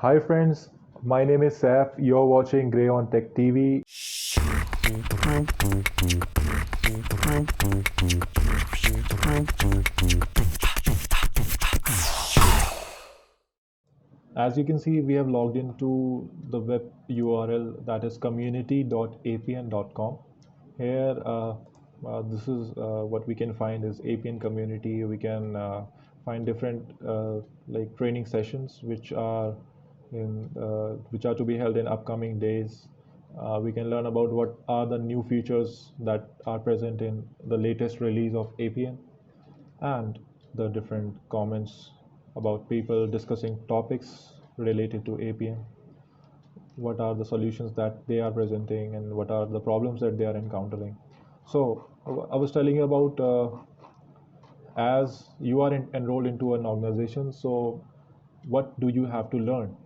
Hi friends, my name is Saif. You're watching Grey on Tech TV. As you can see, we have logged into the web URL that is community.apn.com. Here, this is what we can find is APN community. We can find different like training sessions which are to be held in upcoming days. We can learn about what are the new features that are present in the latest release of APN and the different comments about people discussing topics related to APN, what are the solutions that they are presenting, and what are the problems that they are encountering. So, I was telling you about as you are enrolled into an organization, so what do you have to learn?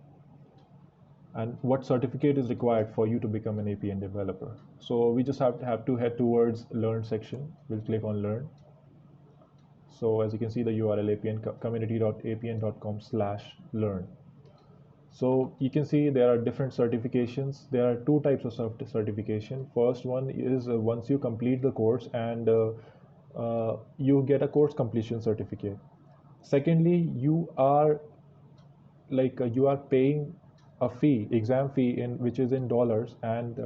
And what certificate is required for you to become an APN developer? So we just have to head towards Learn section. We'll click on Learn. So as you can see the URL apn community.apn.com/learn. So you can see there are different certifications. There are two types of certification. First one is once you complete the course and you get a course completion certificate. Secondly, you are paying a fee, exam fee in which is in dollars and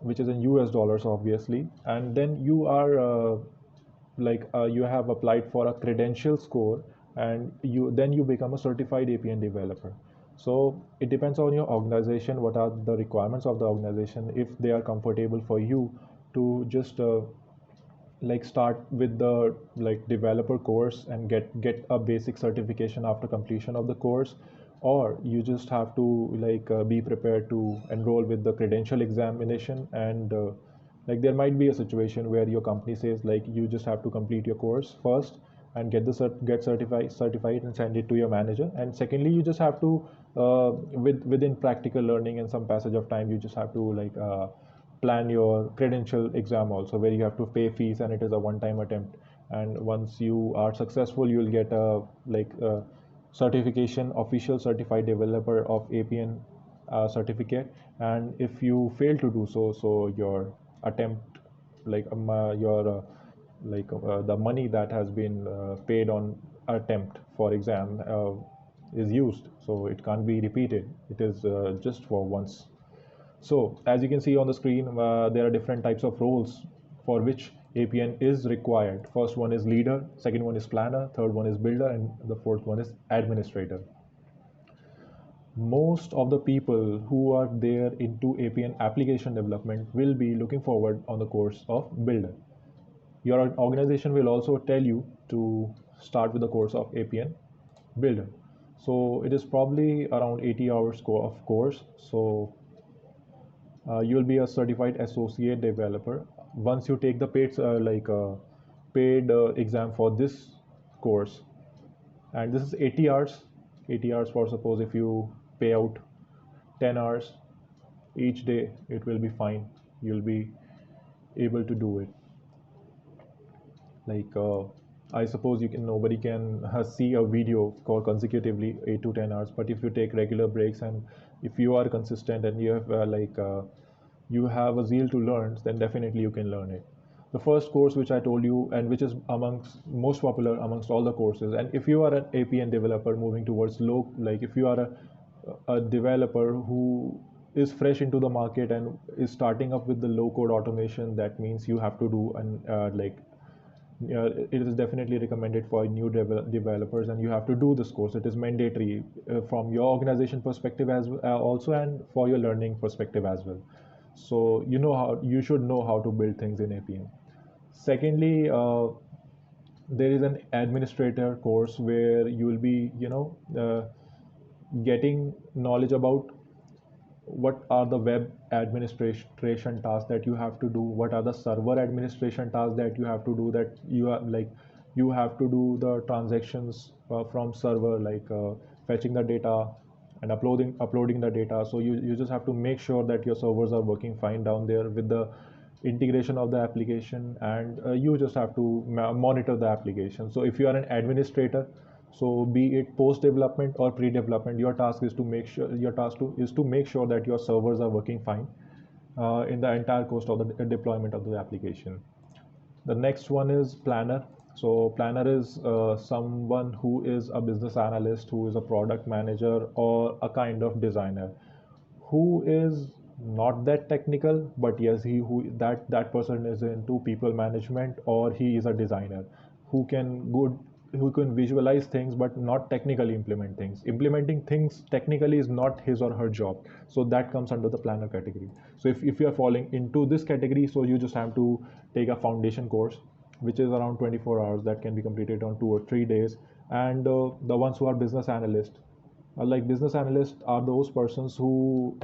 which is in US dollars obviously, and then you have applied for a credential score and you become a certified APN developer. So it depends on your organization, what are the requirements of the organization, if they are comfortable for you to just start with the developer course and get a basic certification after completion of the course, or you just have to be prepared to enroll with the credential examination and there might be a situation where your company says you just have to complete your course first and get certified and send it to your manager, and secondly you just have to within practical learning and some passage of time you just have to plan your credential exam also, where you have to pay fees and it is a one-time attempt, and once you are successful you'll get a certification, official certified developer of APN certificate. And if you fail to do so, so your attempt your the money that has been paid on attempt for exam is used, so it can't be repeated. It is just for once. So as you can see on the screen, there are different types of roles for which APN is required. First one is leader, second one is planner, third one is builder, and the fourth one is administrator. Most of the people who are there into APN application development will be looking forward on the course of builder. Your organization will also tell you to start with the course of APN builder. So it is probably around 80 hours of course. So you'll be a certified associate developer once you take the paid exam for this course, and this is 80 hours. 80 hours for suppose if you pay out 10 hours each day, it will be fine. You'll be able to do it. I suppose you can nobody can see a video for consecutively 8 to 10 hours, but if you take regular breaks and if you are consistent and you have you have a zeal to learn, then definitely you can learn it. The first course which I told you, and which is amongst most popular amongst all the courses, and if you are an APN developer moving towards low, if you are a developer who is fresh into the market and is starting up with the low code automation, that means you have to do and it is definitely recommended for new developers, and you have to do this course. It is mandatory from your organization perspective as also, and for your learning perspective as well. So you should know how to build things in APN. Secondly, there is an administrator course where you will be getting knowledge about what are the web administration tasks that you have to do, what are the server administration tasks that you have to do, that you are you have to do the transactions from server, fetching the data and uploading the data. So you just have to make sure that your servers are working fine down there with the integration of the application, and you just have to monitor the application. So if you are an administrator, So be it post development or pre development, your task is to make sure that your servers are working fine in the entire course of the deployment of the application. The next one is planner. So planner is someone who is a business analyst, who is a product manager, or a kind of designer, who is not that technical, but yes, he who that person is into people management, or he is a designer who can good who can visualize things but not technically implement things. Implementing things technically is not his or her job, so that comes under the planner category. So if you are falling into this category, so you just have to take a foundation course which is around 24 hours, that can be completed on 2 or 3 days. And the ones who are business analysts, like business analysts are those persons who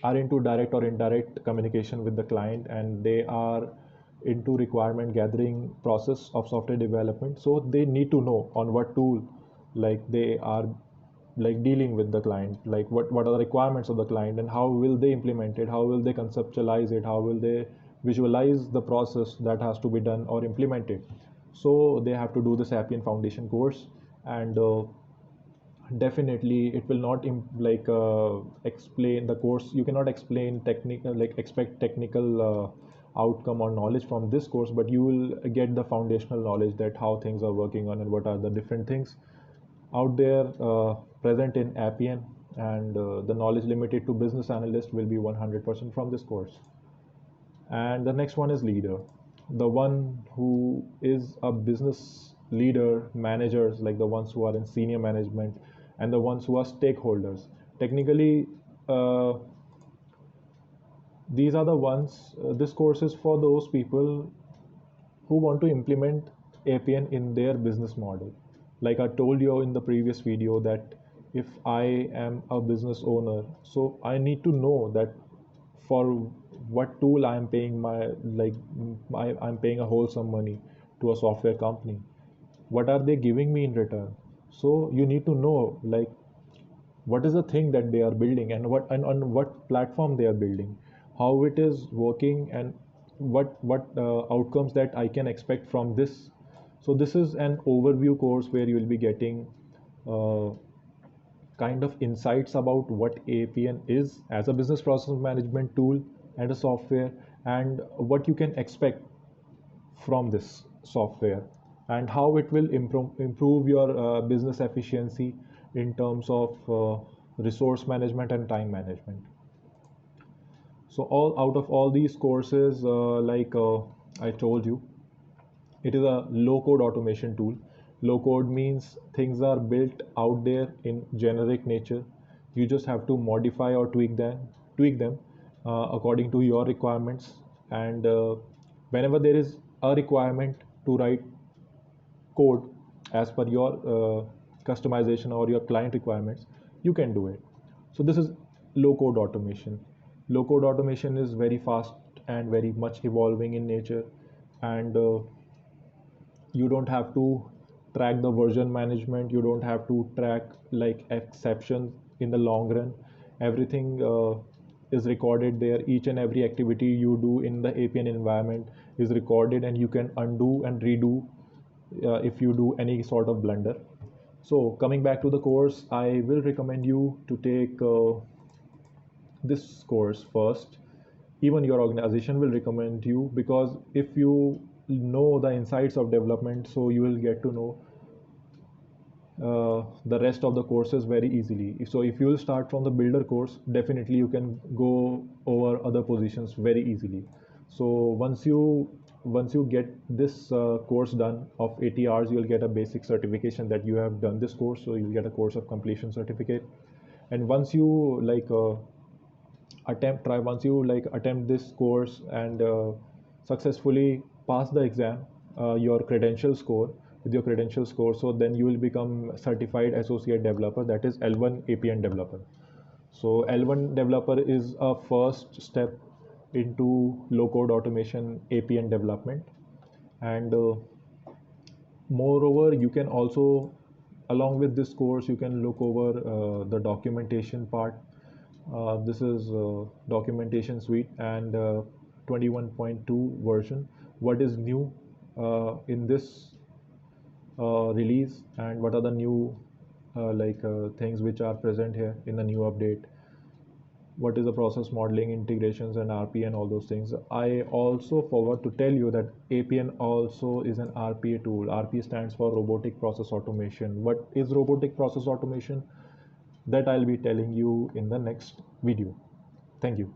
are into direct or indirect communication with the client, and they are into requirement gathering process of software development. So they need to know on what tool, like they are like dealing with the client, like what are the requirements of the client, and how will they implement it, how will they conceptualize it, how will they visualize the process that has to be done or implemented. So they have to do this Appian Foundation course. And definitely it will not explain the course. You cannot explain technical, like expect technical outcome or knowledge from this course, but you will get the foundational knowledge that how things are working on and what are the different things out there present in Appian. And the knowledge limited to business analyst will be 100% from this course. And the next one is leader, the one who is a business leader, managers, like the ones who are in senior management, and the ones who are stakeholders. Technically, uh, these are the ones, this course is for those people who want to implement Appian in their business model. Like I told you in the previous video, that if I am a business owner, so I need to know that for what tool I am paying I'm paying a wholesome money to a software company. What are they giving me in return? So you need to know, like, what is the thing that they are building, and on what platform they are building, how it is working, and what outcomes that I can expect from this. So this is an overview course where you will be getting uh, kind of insights about what Appian is as a business process management tool and a software, and what you can expect from this software, and how it will improve your business efficiency in terms of resource management and time management. So all out of all these courses, I told you, it is a low code automation tool. Low code means things are built out there in generic nature. You just have to modify or tweak them according to your requirements. And whenever there is a requirement to write code as per your customization or your client requirements, you can do it. So this is low code automation. Low code automation is very fast and very much evolving in nature. And you don't have to track the version management, you don't have to track like exceptions. In the long run, everything is recorded there. Each and every activity you do in the Appian environment is recorded, and you can undo and redo if you do any sort of blunder. So coming back to the course, I will recommend you to take this course first. Even your organization will recommend you, because if you know the insights of development, so you will get to know the rest of the courses very easily. So if you will start from the builder course, definitely you can go over other positions very easily. So once you get this course done of 80 hours, you'll get a basic certification that you have done this course. So you'll get a course of completion certificate. And once you once you attempt this course and successfully pass the exam, your credential score with your credential score, so then you will become certified associate developer, that is L1 Appian developer. So L1 developer is a first step into low code automation Appian development. And moreover, you can also, along with this course, you can look over the documentation part. This is documentation suite and 21.2 version. What is new in this release and what are the new things which are present here in the new update, what is the process modeling, integrations, and RPA and all those things. I also forgot to tell you that APN also is an RPA tool. RPA stands for Robotic Process Automation. What is Robotic Process Automation? That I'll be telling you in the next video. Thank you.